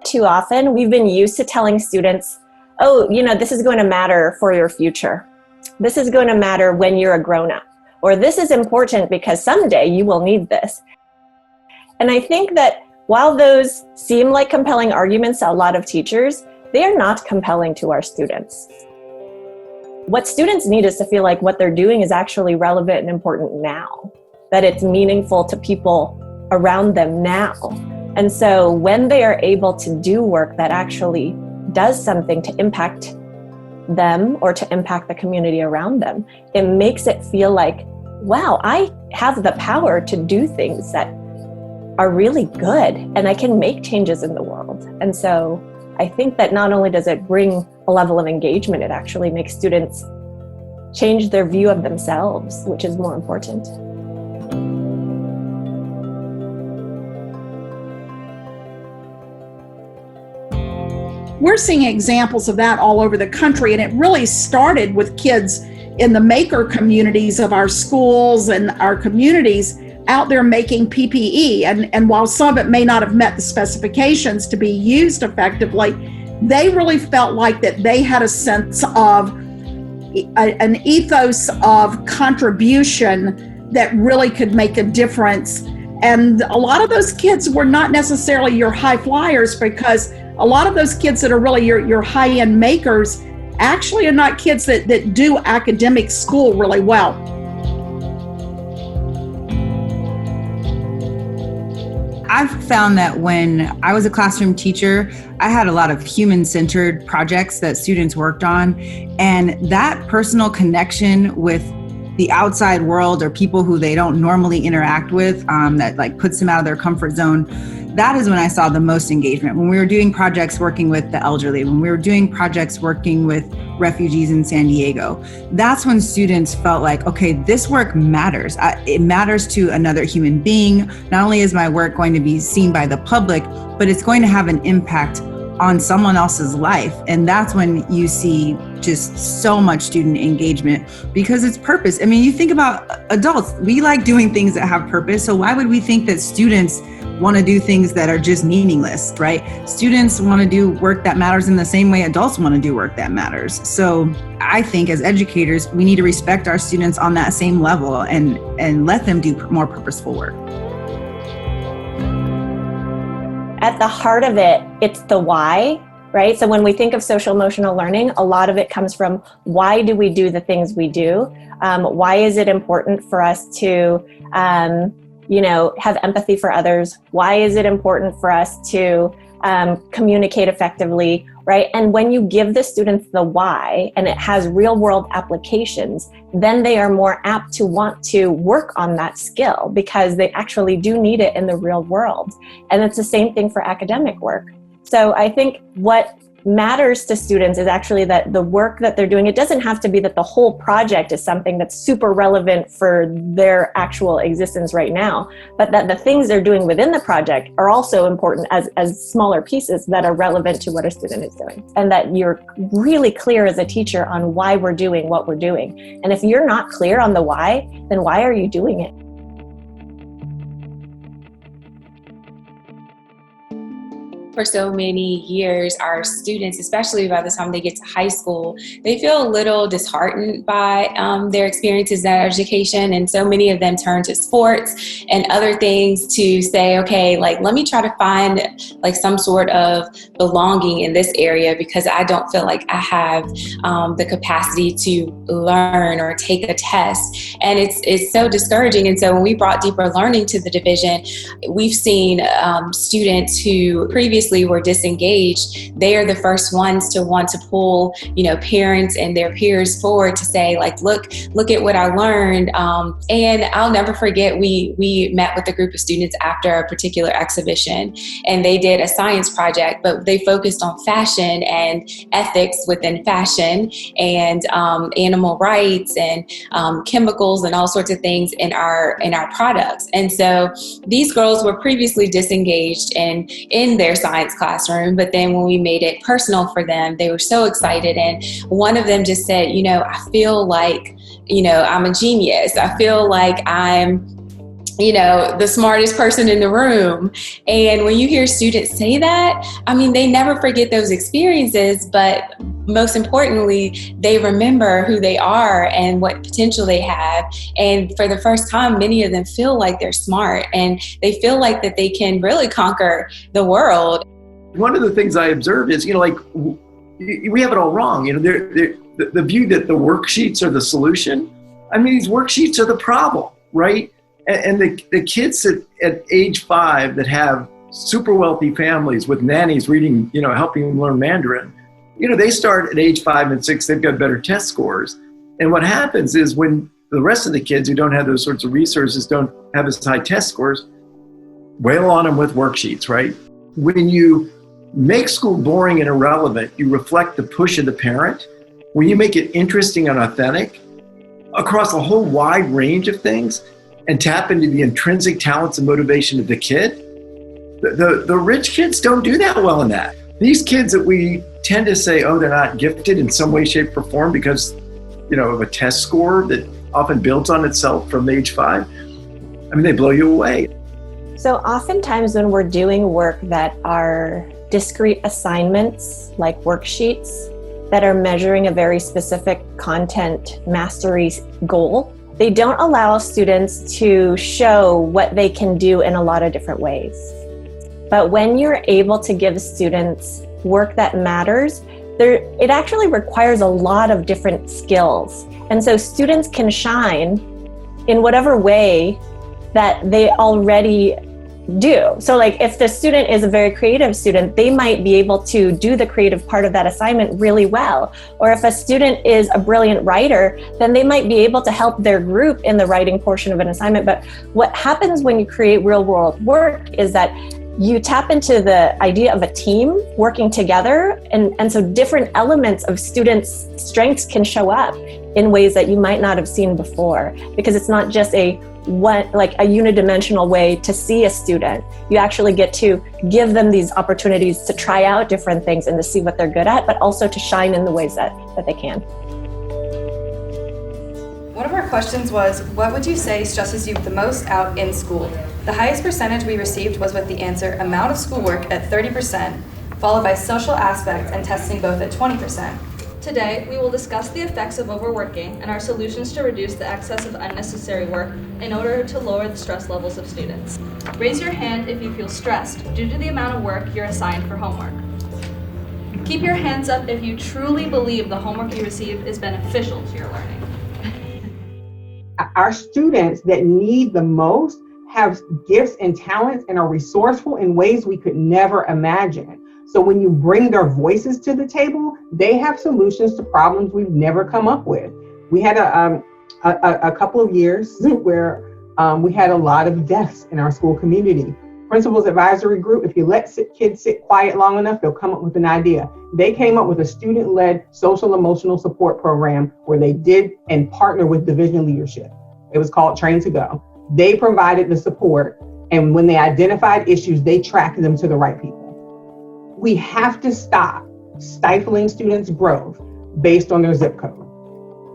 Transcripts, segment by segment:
too often we've been used to telling students, oh, this is going to matter for your future. This is going to matter when you're a grown-up. Or this is important because someday you will need this. And I think that while those seem like compelling arguments to a lot of teachers, they are not compelling to our students. What students need is to feel like what they're doing is actually relevant and important now, that it's meaningful to people around them now. And so when they are able to do work that actually does something to impact them or to impact the community around them, it makes it feel like, wow, I have the power to do things that are really good and I can make changes in the world. And so I think that not only does it bring a level of engagement, it actually makes students change their view of themselves, which is more important. We're seeing examples of that all over the country, and it really started with kids in the maker communities of our schools and our communities out there making PPE. And while some of it may not have met the specifications to be used effectively, they really felt like that they had a sense of an ethos of contribution that really could make a difference. And a lot of those kids were not necessarily your high flyers, because a lot of those kids that are really your high-end makers actually are not kids that do academic school really well. I've found that when I was a classroom teacher, I had a lot of human-centered projects that students worked on, and that personal connection with the outside world or people who they don't normally interact with, that like puts them out of their comfort zone, that is when I saw the most engagement. When we were doing projects working with the elderly, when we were doing projects working with refugees in San Diego, that's when students felt like, okay, this work matters. It matters to another human being. Not only is my work going to be seen by the public, but it's going to have an impact on someone else's life. And that's when you see just so much student engagement, because it's purpose. I mean, you think about adults, we like doing things that have purpose. So why would we think that students want to do things that are just meaningless, right? Students want to do work that matters in the same way adults want to do work that matters. So I think as educators, we need to respect our students on that same level and let them do more purposeful work. At the heart of it, it's the why, right? So when we think of social emotional learning, a lot of it comes from why do we do the things we do? Why is it important for us to have empathy for others? Why is it important for us to communicate effectively, right? And when you give the students the why and it has real world applications, then they are more apt to want to work on that skill because they actually do need it in the real world. And it's the same thing for academic work. So I think what matters to students is actually that the work that they're doing, it doesn't have to be that the whole project is something that's super relevant for their actual existence right now, but that the things they're doing within the project are also important as smaller pieces that are relevant to what a student is doing. And that you're really clear as a teacher on why we're doing what we're doing. And if you're not clear on the why, then why are you doing it? For so many years, our students, especially by the time they get to high school, they feel a little disheartened by their experiences in education. And so many of them turn to sports and other things to say, okay, like, let me try to find like some sort of belonging in this area because I don't feel like I have the capacity to learn or take a test. And it's so discouraging. And so when we brought deeper learning to the division, we've seen students who previously were disengaged. They are the first ones to want to pull, parents and their peers forward to say, like, look at what I learned. And I'll never forget, we met with a group of students after a particular exhibition, and they did a science project, but they focused on fashion and ethics within fashion and animal rights and chemicals and all sorts of things in our products. And so these girls were previously disengaged in their science classroom, but then when we made it personal for them, they were so excited. And one of them just said, I feel like, I'm a genius. I feel like I'm the smartest person in the room. And when you hear students say that, I mean, they never forget those experiences, but most importantly, they remember who they are and what potential they have. And for the first time, many of them feel like they're smart and they feel like that they can really conquer the world. One of the things I observe is, we have it all wrong. The view that the worksheets are the solution. I mean, these worksheets are the problem, right? And the kids at age 5 that have super wealthy families with nannies reading, helping them learn Mandarin, they start at age 5 and 6, they've got better test scores. And what happens is when the rest of the kids who don't have those sorts of resources, don't have as high test scores, wail on them with worksheets, right? When you make school boring and irrelevant, you reflect the push of the parent. When you make it interesting and authentic across a whole wide range of things, and tap into the intrinsic talents and motivation of the kid. The rich kids don't do that well in that. These kids that we tend to say, oh, they're not gifted in some way, shape, or form because, of a test score that often builds on itself from age 5. I mean, they blow you away. So oftentimes when we're doing work that are discrete assignments, like worksheets, that are measuring a very specific content mastery goal, they don't allow students to show what they can do in a lot of different ways. But when you're able to give students work that matters, it actually requires a lot of different skills. And so students can shine in whatever way that they already do. So like if the student is a very creative student, they might be able to do the creative part of that assignment really well. Or if a student is a brilliant writer, then they might be able to help their group in the writing portion of an assignment. But what happens when you create real world work is that you tap into the idea of a team working together. And so different elements of students' strengths can show up in ways that you might not have seen before, because it's not just a unidimensional way to see a student. You actually get to give them these opportunities to try out different things and to see what they're good at, but also to shine in the ways that they can. One of our questions was, what would you say stresses you the most out in school? The highest percentage we received was with the answer amount of schoolwork at 30%, followed by social aspects and testing both at 20%. Today, we will discuss the effects of overworking and our solutions to reduce the excess of unnecessary work in order to lower the stress levels of students. Raise your hand if you feel stressed due to the amount of work you're assigned for homework. Keep your hands up if you truly believe the homework you receive is beneficial to your learning. Our students that need the most have gifts and talents and are resourceful in ways we could never imagine. So when you bring their voices to the table, they have solutions to problems we've never come up with. We had a couple of years where we had a lot of deaths in our school community. Principals Advisory Group, if you let kids sit quiet long enough, they'll come up with an idea. They came up with a student-led social emotional support program where they did and partnered with division leadership. It was called Train to Go. They provided the support, and when they identified issues, they tracked them to the right people. We have to stop stifling students' growth based on their zip code.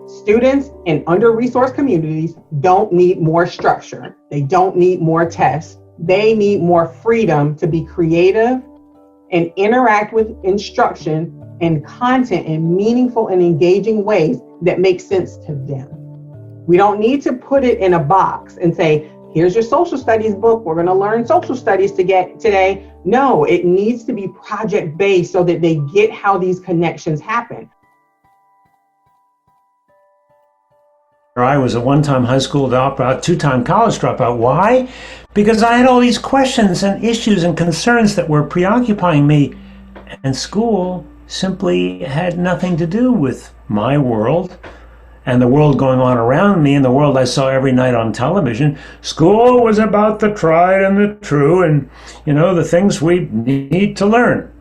Students in under-resourced communities don't need more structure. They don't need more tests. They need more freedom to be creative and interact with instruction and content in meaningful and engaging ways that make sense to them. We don't need to put it in a box and say, here's your social studies book. We're going to learn social studies today. No, it needs to be project-based so that they get how these connections happen. I was a one-time high school dropout, two-time college dropout. Why? Because I had all these questions and issues and concerns that were preoccupying me, and school simply had nothing to do with my world and the world going on around me and the world I saw every night on television. School was about the tried and the true and, the things we need to learn.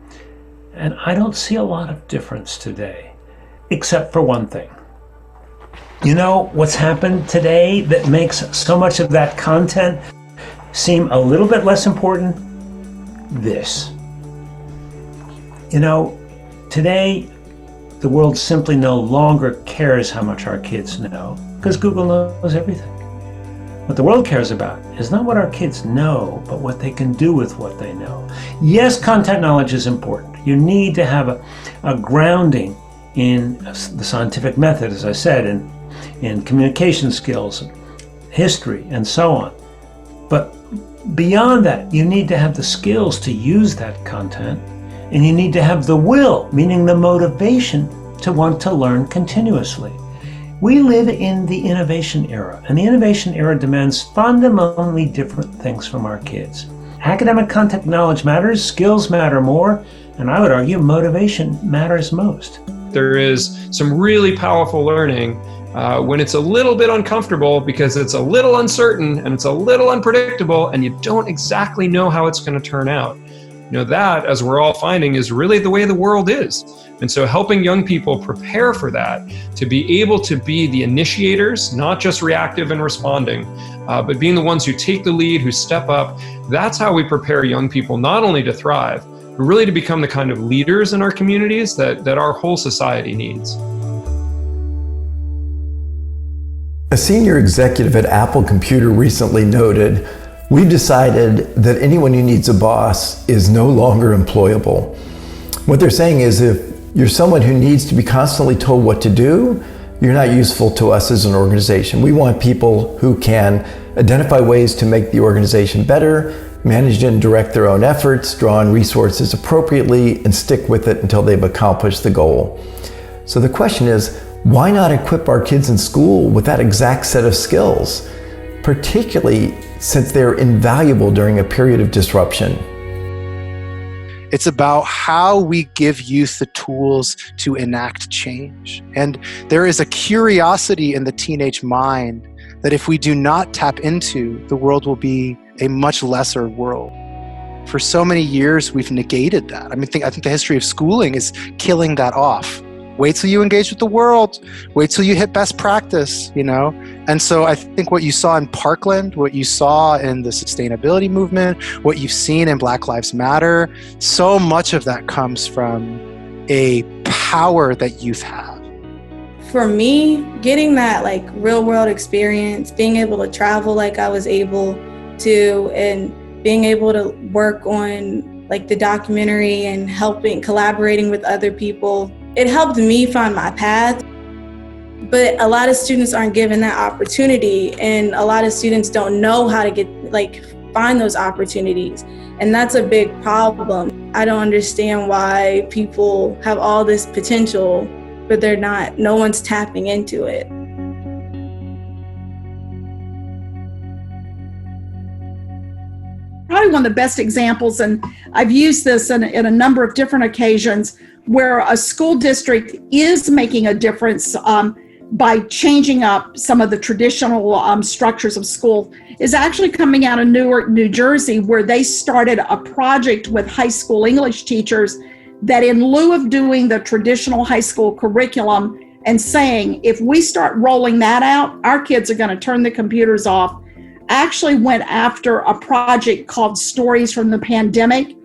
And I don't see a lot of difference today, except for one thing. You know what's happened today that makes so much of that content seem a little bit less important? This. Today, the world simply no longer cares how much our kids know, because Google knows everything. What the world cares about is not what our kids know, but what they can do with what they know. Yes, content knowledge is important. You need to have a grounding in the scientific method, as I said, in communication skills, history, and so on. But beyond that, you need to have the skills to use that content, and you need to have the will, meaning the motivation to want to learn continuously. We live in the innovation era, and the innovation era demands fundamentally different things from our kids. Academic content knowledge matters, skills matter more, and I would argue motivation matters most. There is some really powerful learning when it's a little bit uncomfortable because it's a little uncertain and it's a little unpredictable and you don't exactly know how it's going to turn out. That, as we're all finding, is really the way the world is. And so helping young people prepare for that, to be able to be the initiators, not just reactive and responding, but being the ones who take the lead, who step up, that's how we prepare young people not only to thrive, but really to become the kind of leaders in our communities that our whole society needs. A senior executive at Apple Computer recently noted, "We've decided that anyone who needs a boss is no longer employable." What they're saying is if you're someone who needs to be constantly told what to do, you're not useful to us as an organization. We want people who can identify ways to make the organization better, manage and direct their own efforts, draw on resources appropriately, and stick with it until they've accomplished the goal. So the question is, why not equip our kids in school with that exact set of skills, particularly since they're invaluable during a period of disruption? It's about how we give youth the tools to enact change. And there is a curiosity in the teenage mind that if we do not tap into, the world will be a much lesser world. For so many years, we've negated that. I think the history of schooling is killing that off. Wait till you engage with the world. Wait till you hit best practice, And so I think what you saw in Parkland, what you saw in the sustainability movement, what you've seen in Black Lives Matter, so much of that comes from a power that youth have. For me, getting that real world experience, being able to travel like I was able to, and being able to work on the documentary and collaborating with other people, it helped me find my path. But a lot of students aren't given that opportunity, and a lot of students don't know how to find those opportunities. And that's a big problem. I don't understand why people have all this potential, but no one's tapping into it. Probably one of the best examples, and I've used this in a number of different occasions, where a school district is making a difference by changing up some of the traditional structures of school, is actually coming out of Newark, New Jersey, where they started a project with high school English teachers that, in lieu of doing the traditional high school curriculum and saying, if we start rolling that out, our kids are going to turn the computers off, actually went after a project called Stories from the Pandemic.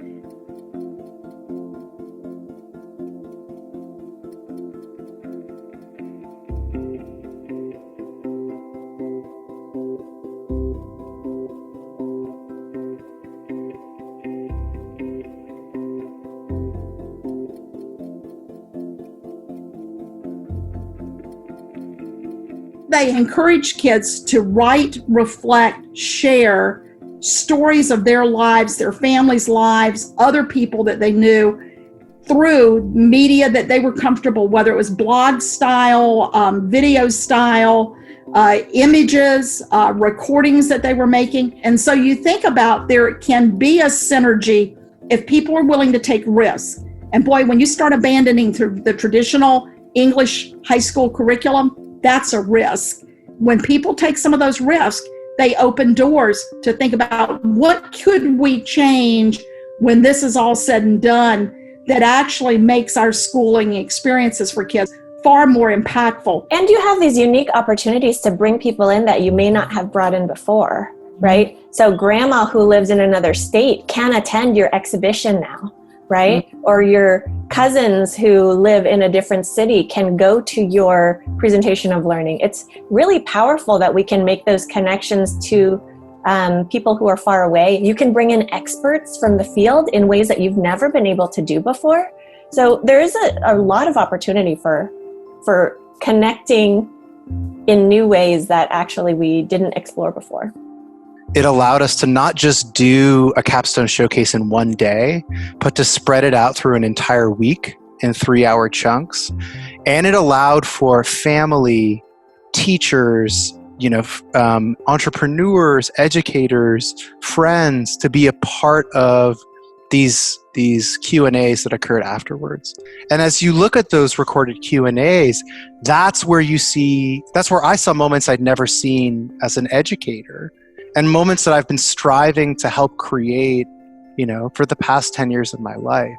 They encourage kids to write, reflect, share stories of their lives, their families' lives, other people that they knew, through media that they were comfortable, whether it was blog style, video style, images, recordings that they were making. And so you think about, there can be a synergy if people are willing to take risks. And boy, when you start abandoning the traditional English high school curriculum, that's a risk. When people take some of those risks, they open doors to think about, what could we change when this is all said and done, that actually makes our schooling experiences for kids far more impactful. And you have these unique opportunities to bring people in that you may not have brought in before, right? So grandma who lives in another state can attend your exhibition now, right? Or your cousins who live in a different city can go to your presentation of learning. It's really powerful that we can make those connections to people who are far away. You can bring in experts from the field in ways that you've never been able to do before. So there is a lot of opportunity for connecting in new ways that actually we didn't explore before. It allowed us to not just do a capstone showcase in one day, but to spread it out through an entire week in 3-hour chunks. And it allowed for family, teachers, entrepreneurs, educators, friends to be a part of these Q&As that occurred afterwards. And as you look at those recorded Q&As, that's where I saw moments I'd never seen as an educator, and moments that I've been striving to help create, for the past 10 years of my life.